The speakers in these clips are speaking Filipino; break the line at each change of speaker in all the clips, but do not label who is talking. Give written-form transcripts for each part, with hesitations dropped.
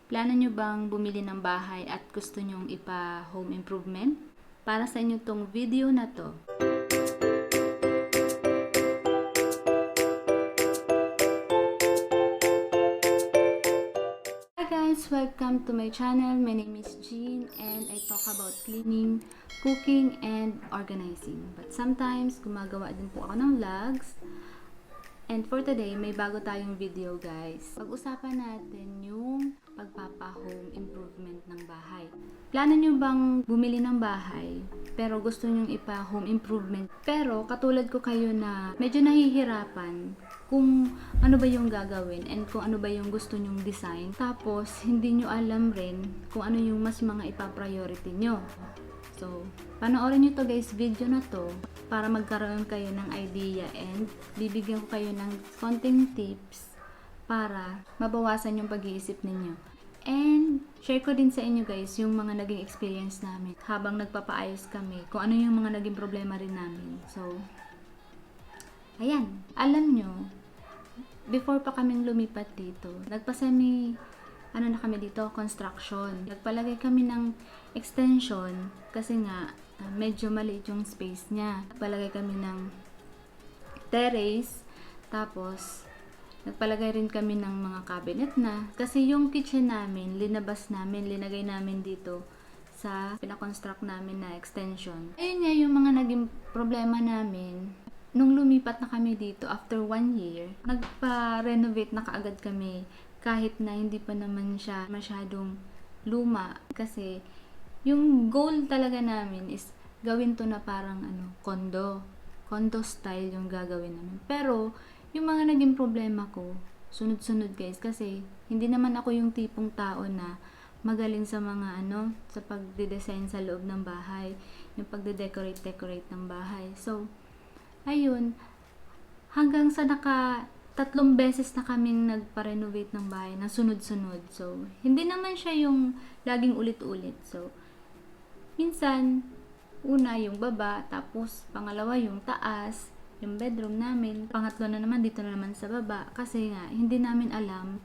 Plano nyo bang bumili ng bahay at gusto nyong ipa-home improvement? Para sa inyo tong video na to. Hi guys! Welcome to my channel. My name is Jean and I talk about cleaning, cooking, and organizing. But sometimes, gumagawa din po ako ng vlogs. And for today, may bago tayong video guys. Pag-usapan natin yung pagpapa-home improvement ng bahay. Plano nyo bang bumili ng bahay, pero gusto nyong ipa-home improvement? Pero katulad ko kayo na medyo nahihirapan kung ano ba yung gagawin and kung ano ba yung gusto nyong design. Tapos, hindi nyo alam rin kung ano yung mas mga ipa-priority nyo. So, panoorin nyo to guys, video na to para magkaroon kayo ng idea and bibigyan ko kayo ng konting tips para mabawasan yung pag-iisip ninyo. And share ko din sa inyo guys yung mga naging experience namin habang nagpapaayos kami, kung ano yung mga naging problema rin namin. So, ayan, alam nyo, before pa kaming lumipat dito, ano na kami dito, construction. Nagpalagay kami ng extension kasi nga medyo maliit yung space niya. Nagpalagay kami ng terrace, tapos nagpalagay rin kami ng mga cabinet na. Kasi yung kitchen namin, linagay namin dito sa pinakonstruct namin na extension. Ayun nga yung mga naging problema namin. Nung lumipat na kami dito after 1 year, nagpa-renovate na kaagad kami kahit na hindi pa naman siya masyadong luma. Kasi yung goal talaga namin is gawin to na parang condo style yung gagawin namin. Pero yung mga naging problema ko, sunod-sunod guys, kasi hindi naman ako yung tipong tao na magaling sa mga sa pagde-design sa loob ng bahay, yung pagde-decorate ng bahay. So ayun, hanggang sa 3 beses na kaming nagpa-renovate ng bahay na sunod-sunod. So, hindi naman siya yung laging ulit-ulit. So, minsan, una yung baba, tapos pangalawa yung taas, yung bedroom namin. Pangatlo na naman, dito na naman sa baba. Kasi nga, hindi namin alam,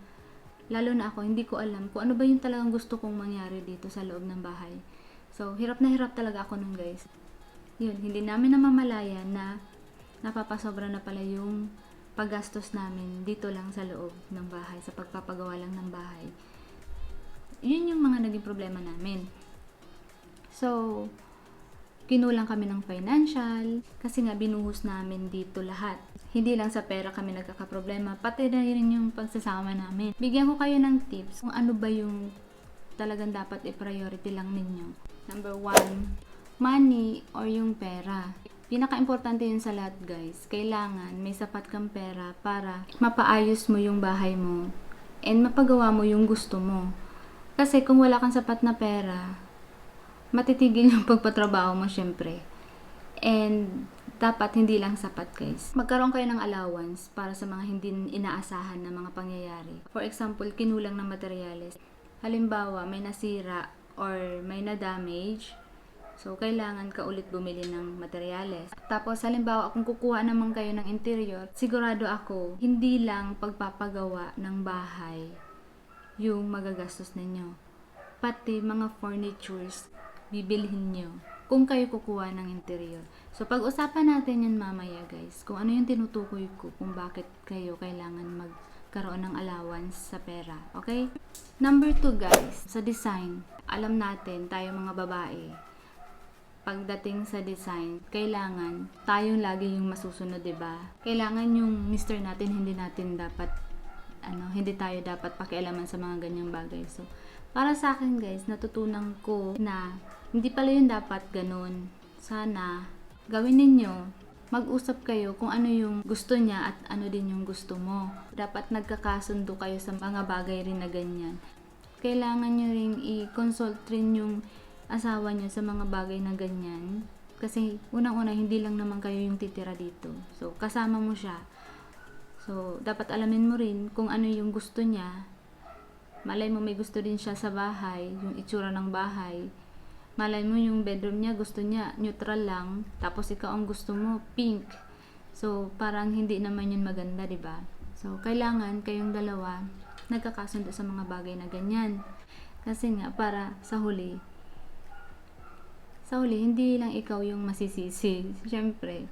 lalo na ako, hindi ko alam kung ano ba yung talagang gusto kong mangyari dito sa loob ng bahay. So, hirap na hirap talaga ako nun guys. Yun, hindi namin namamalayan na napapasobra na pala yung paggastos namin dito lang sa loob ng bahay, sa pagpapagawa lang ng bahay. Yun yung mga naging problema namin. So, kinulang kami ng financial kasi nga binuhos namin dito lahat. Hindi lang sa pera kami nagkakaproblema, pati na rin yung pagsasama namin. Bigyan ko kayo ng tips kung ano ba yung talagang dapat i-priority lang ninyo. Number 1, money or yung pera. Pinaka-importante yun sa lahat guys. Kailangan may sapat kang pera para mapaayos mo yung bahay mo and mapagawa mo yung gusto mo. Kasi kung wala kang sapat na pera, matitigil yung pagpatrabaho mo syempre. And dapat hindi lang sapat guys. Magkaroon kayo ng allowance para sa mga hindi inaasahan na mga pangyayari. For example, kinulang ng materyales. Halimbawa, may nasira or may na-damage. So, kailangan ka ulit bumili ng materyales. Tapos, halimbawa, kung kukuha naman kayo ng interior, sigurado ako, hindi lang pagpapagawa ng bahay yung magagastos ninyo. Pati mga furnitures, bibilhin nyo kung kayo kukuha ng interior. So, pag-usapan natin yan mamaya guys, kung ano yung tinutukoy ko, kung bakit kayo kailangan magkaroon ng allowance sa pera. Okay? Number 2 guys, sa design. Alam natin, tayo mga babae, pagdating sa design, kailangan tayong lagi yung masusunod, 'di ba? Kailangan yung mister natin hindi tayo dapat pakialaman sa mga ganyang bagay. So, para sa akin guys, natutunan ko na hindi pala yun dapat ganun. Sana gawin ninyo, mag-usap kayo kung ano yung gusto niya at ano din yung gusto mo. Dapat nagkakasundo kayo sa mga bagay rin na ganyan. Kailangan nyo ring i-consult rin yung asawa nyo sa mga bagay na ganyan. Kasi unang-una, hindi lang naman kayo yung titira dito. So, kasama mo siya. So, dapat alamin mo rin kung ano yung gusto niya. Malay mo may gusto din siya sa bahay, yung itsura ng bahay. Malay mo yung bedroom niya, gusto niya neutral lang. Tapos ikaw ang gusto mo, pink. So, parang hindi naman yun maganda, diba? So, kailangan kayong dalawa nagkakasundo sa mga bagay na ganyan. Kasi nga, para sa huli, hindi lang ikaw yung masisisi. Siyempre.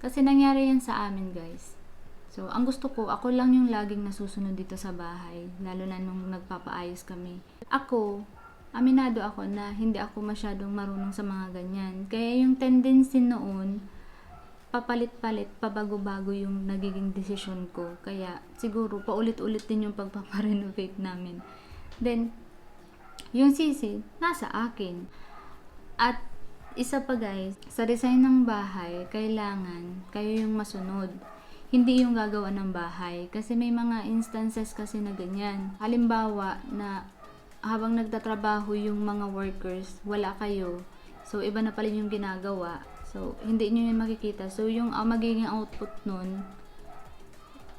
Kasi nangyari yan sa amin, guys. So, ang gusto ko, ako lang yung laging nasusunod dito sa bahay. Lalo na nung nagpapaayos kami. Ako, aminado ako na hindi ako masyadong marunong sa mga ganyan. Kaya yung tendency noon, papalit-palit, pabago-bago yung nagiging desisyon ko. Kaya siguro paulit-ulit din yung pagpaparenovate namin. Then, yung sisi, nasa akin. At isa pa guys, sa design ng bahay, kailangan kayo yung masunod. Hindi yung gagawa ng bahay. Kasi may mga instances kasi na ganyan. Halimbawa na habang nagtatrabaho yung mga workers, wala kayo. So, iba na pala yung ginagawa. So, hindi nyo yun makikita. So, yung magiging output nun,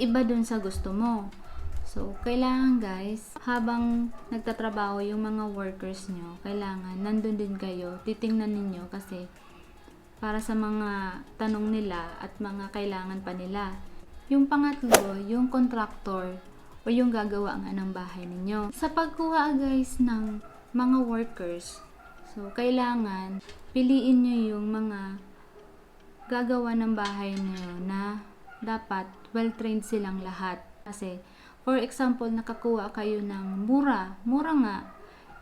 iba dun sa gusto mo. So, kailangan guys, habang nagtatrabaho yung mga workers nyo, kailangan nandun din kayo, titingnan ninyo kasi para sa mga tanong nila at mga kailangan pa nila. Yung pangatlo, yung contractor o yung gagawa nga ng bahay ninyo. Sa pagkuha guys ng mga workers, so, kailangan piliin nyo yung mga gagawa ng bahay nyo na dapat well-trained silang lahat. Kasi, for example, nakakuha kayo ng mura nga,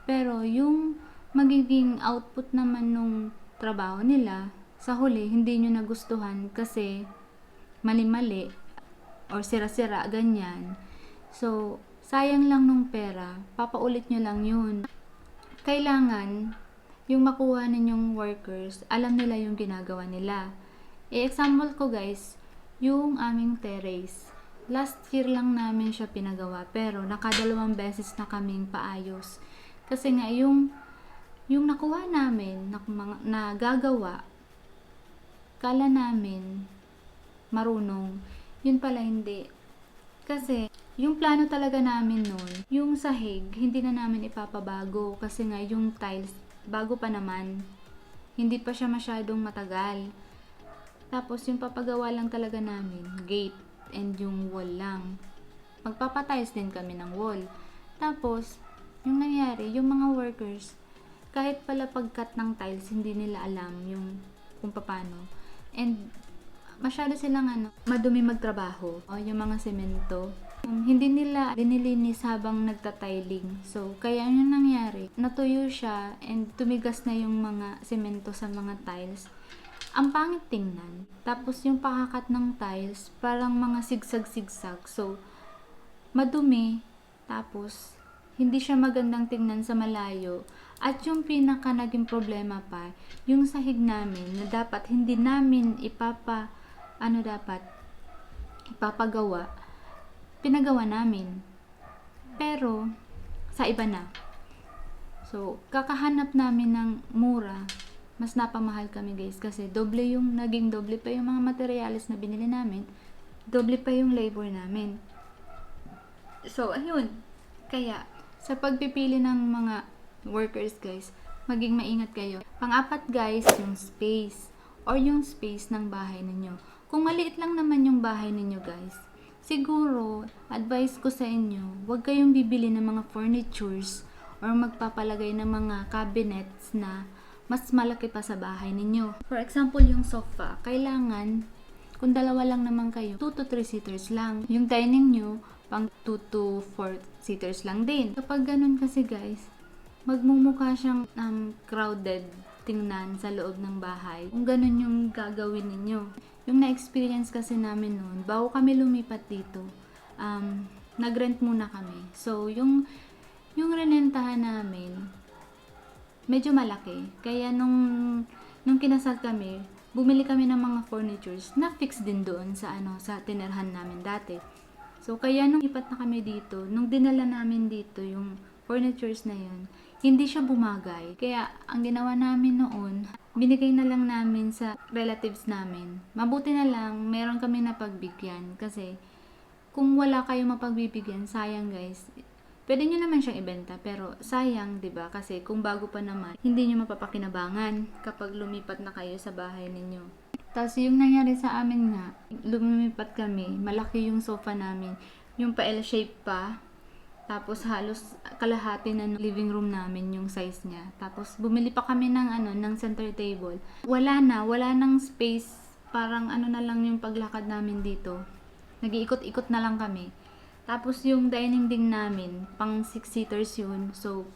pero yung magiging output naman nung trabaho nila, sa huli, hindi nyo nagustuhan kasi mali-mali or sira-sira, ganyan. So, sayang lang nung pera, papaulit nyo lang yun. Kailangan, yung makuha ninyong workers, alam nila yung ginagawa nila. Example ko guys, yung aming terrace. Last year lang namin siya pinagawa, pero nakadalawang beses na kaming paayos. Kasi nga, yung nakuha namin, na gagawa, kala namin marunong, yun pala hindi. Kasi, yung plano talaga namin nun, yung sahig, hindi na namin ipapabago. Kasi nga, yung tiles, bago pa naman. Hindi pa siya masyadong matagal. Tapos, yung papagawa lang talaga namin, gate and yung wall lang. Magpapatiles din kami ng wall. Tapos, yung nangyari, yung mga workers, kahit pala pag-cut ng tiles, hindi nila alam yung kung paano. And, masyado silang madumi magtrabaho. O, yung mga semento. Hindi nila dinilinis habang nagtatiling. So, kaya yung nangyari, natuyo siya and tumigas na yung mga semento sa mga tiles. Ang pangit tingnan. Tapos yung pakakat ng tiles, parang mga sigsag-sigsag. So, madumi. Tapos, hindi siya magandang tingnan sa malayo. At yung pinaka naging problema pa, yung sahig namin na dapat hindi namin ipapagawa, pinagawa namin. Pero, sa iba na. So, kakahanap namin ng mura, mas napamahal kami guys kasi naging doble pa yung mga materials na binili namin, doble pa yung labor namin. So, ayun. Kaya, sa pagpipili ng mga workers guys, maging maingat kayo. Pang-apat guys, yung space or yung space ng bahay ninyo. Kung maliit lang naman yung bahay ninyo guys, siguro, advice ko sa inyo, huwag kayong bibili ng mga furnitures or magpapalagay ng mga cabinets na mas malaki pa sa bahay ninyo. For example, yung sofa, kailangan, kung dalawa lang naman kayo, 2 to 3 seaters lang. Yung dining nyo, pang 2 to 4 seaters lang din. Kapag ganun kasi guys, magmumukha siyang crowded tingnan sa loob ng bahay. Kung ganun yung gagawin ninyo. Yung na-experience kasi namin noon, bago kami lumipat dito, nag-rent muna kami. So, yung renentahan namin, medyo malaki. Kaya nung kinasal kami, bumili kami ng mga furnitures na fix din doon sa tinirhan namin dati. So, kaya nung lipat na kami dito, nung dinala namin dito yung furnitures na yun, hindi siya bumagay. Kaya, ang ginawa namin noon, binigay na lang namin sa relatives namin. Mabuti na lang, meron kami napagbigyan. Kasi, kung wala kayong mapagbibigyan, sayang guys. Pwede nyo naman siyang ibenta, pero sayang, 'di ba? Kasi kung bago pa naman, hindi nyo mapapakinabangan kapag lumipat na kayo sa bahay ninyo. Tapos yung nangyari sa amin nga, lumipat kami, malaki yung sofa namin, yung pa L-shape pa. Tapos halos kalahati na ng living room namin yung size niya. Tapos bumili pa kami ng ng center table. Wala nang space. Parang na lang yung paglakad namin dito. Nag-iikot-ikot na lang kami. Tapos yung dining din namin, pang 6-seaters yun. So,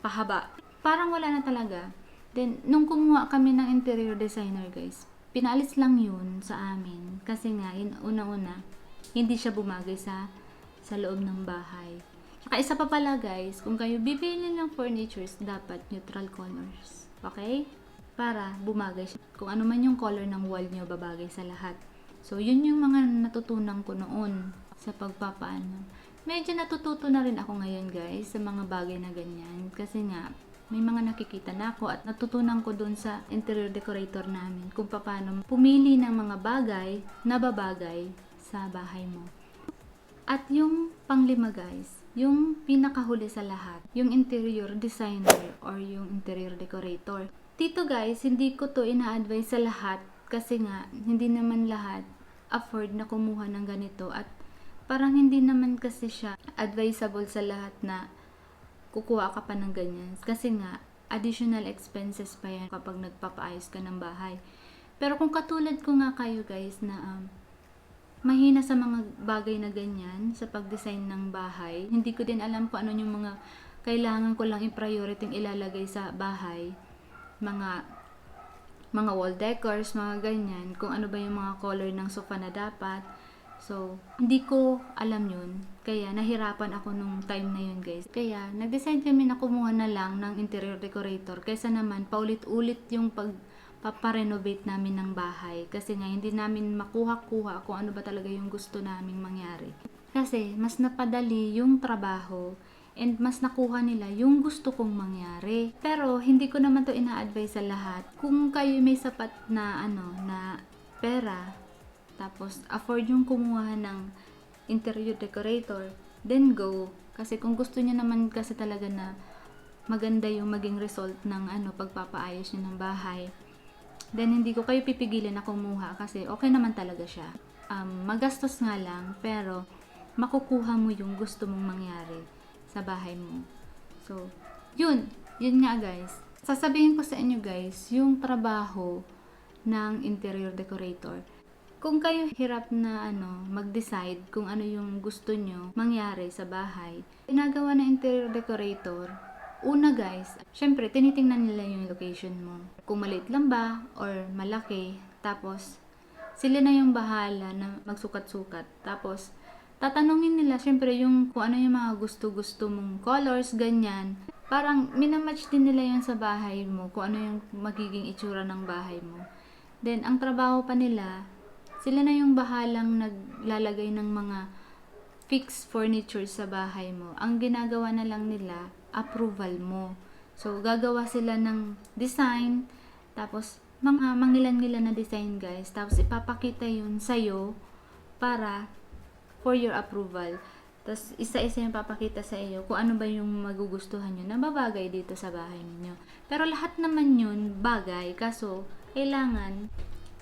pahaba. Parang wala na talaga. Then, nung kumuha kami ng interior designer, guys, pinaalis lang yun sa amin. Kasi nga, una-una, hindi siya bumagay sa loob ng bahay. Saka isa pa pala, guys, kung kayo bibili ng furnitures, dapat neutral colors. Okay? Para bumagay siya. Kung ano man yung color ng wall nyo, babagay sa lahat. So, yun yung mga natutunan ko noon sa pagpapaano. Medyo natututo na rin ako ngayon, guys, sa mga bagay na ganyan. Kasi nga, may mga nakikita na ako at natutunan ko dun sa interior decorator namin kung paano pumili ng mga bagay na babagay sa bahay mo. At yung panglima, guys, yung pinakahuli sa lahat, yung interior designer or yung interior decorator. Dito, guys, hindi ko to ina-advise sa lahat kasi nga hindi naman lahat afford na kumuha ng ganito at parang hindi naman kasi siya advisable sa lahat na kukuha ka pa ng ganyan. Kasi nga, additional expenses pa yan kapag nagpapaayos ka ng bahay. Pero kung katulad ko nga kayo, guys, na mahina sa mga bagay na ganyan, sa pag-design ng bahay, hindi ko din alam kung ano yung mga kailangan ko lang i-priority ilalagay sa bahay. Mga wall decors, mga ganyan, kung ano ba yung mga color ng sofa na dapat. So, hindi ko alam yun. Kaya, nahirapan ako nung time na yun, guys. Kaya, nag-decide kami na kumuha na lang ng interior decorator. Kaysa naman, paulit-ulit yung paparenovate namin ng bahay. Kasi nga, hindi namin makuha-kuha kung ano ba talaga yung gusto naming mangyari. Kasi, mas napadali yung trabaho and mas nakuha nila yung gusto kong mangyari. Pero, hindi ko naman to ina-advise sa lahat. Kung kayo may sapat na, na pera, tapos afford yung kumuha ng interior decorator, then go. Kasi kung gusto niya naman kasi talaga na maganda yung maging result ng pagpapaayos niya ng bahay, then hindi ko kayo pipigilin na kumuha kasi okay naman talaga siya. Magastos nga lang, pero makukuha mo yung gusto mong mangyari sa bahay mo. So, yun nga, guys. Sasabihin ko sa inyo, guys, yung trabaho ng interior decorator. Kung kayo hirap na mag-decide kung ano yung gusto nyo mangyari sa bahay, ginagawa ng interior decorator, una, guys, syempre tinitingnan nila yung location mo. Kung maliit lang ba or malaki, tapos sila na yung bahala na magsukat-sukat. Tapos tatanungin nila syempre yung kung ano yung mga gusto-gusto mong colors, ganyan. Parang minamatch din nila yun sa bahay mo, kung ano yung magiging itsura ng bahay mo. Then ang trabaho pa nila, sila na yung bahalang naglalagay ng mga fixed furniture sa bahay mo. Ang ginagawa na lang nila, approval mo. So, gagawa sila ng design, tapos mga mangilan-ngilan na design, guys. Tapos ipapakita yun sa'yo para for your approval. Tapos isa-isa yung papakita sa iyo kung ano ba yung magugustuhan nyo na babagay dito sa bahay ninyo. Pero lahat naman yun bagay, kaso kailangan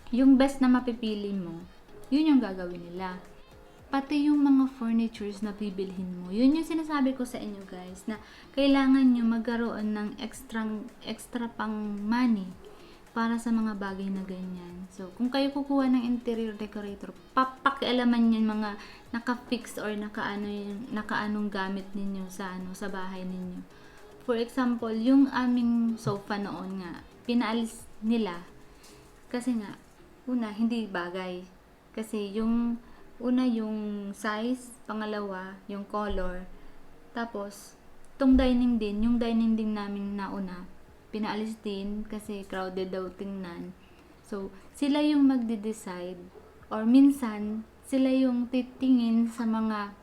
yung best na mapipili mo, yun yung gagawin nila. Pati yung mga furnitures na bibilhin mo, yun yung sinasabi ko sa inyo, guys, na kailangan nyo magkaroon ng extra pang money para sa mga bagay na ganyan. So, kung kayo kukuha ng interior decorator, papakialaman yan mga naka-fix or nakaanong gamit ninyo sa bahay ninyo. For example, yung aming sofa noon nga, pinaalis nila kasi nga una, hindi bagay. Kasi yung yung size, pangalawa, yung color. Tapos, yung dining din namin nauna, pinaalis din kasi crowded daw tingnan. So, sila yung magde-decide or minsan, sila yung titingin sa mga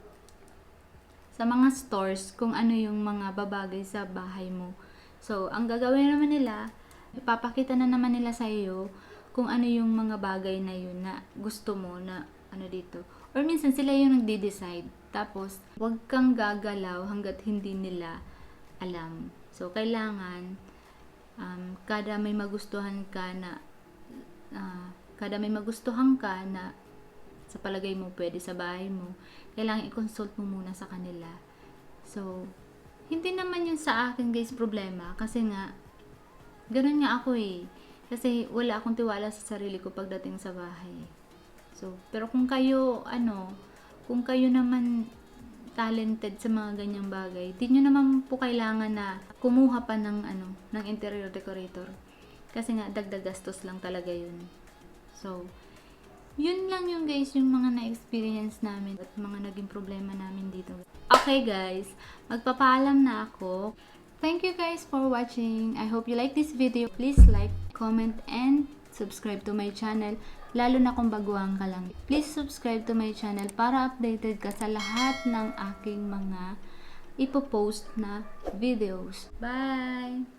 stores kung ano yung mga babagay sa bahay mo. So, ang gagawin naman nila, ipapakita na naman nila sa iyo kung ano yung mga bagay na yun na gusto mo na dito. Or minsan sila yung nagde-decide. Tapos, wag kang gagalaw hanggat hindi nila alam. So, kailangan kada may magustuhan ka na sa palagay mo pwede sa bahay mo, kailangan i-consult mo muna sa kanila. So, hindi naman yun sa akin guys problema kasi nga, ganun nga ako eh. Kasi wala akong tiwala sa sarili ko pagdating sa bahay. So, pero kung kayo, kung kayo naman talented sa mga ganyang bagay, di nyo naman po kailangan na kumuha pa ng, ng interior decorator. Kasi nga, dagdag gastos lang talaga yun. So, yun lang yung guys, yung mga na-experience namin at mga naging problema namin dito. Okay guys, magpapaalam na ako. Thank you guys for watching. I hope you like this video. Please like, comment, and subscribe to my channel. Lalo na kung baguhan ka lang. Please subscribe to my channel para updated ka sa lahat ng aking mga ipopost na videos. Bye!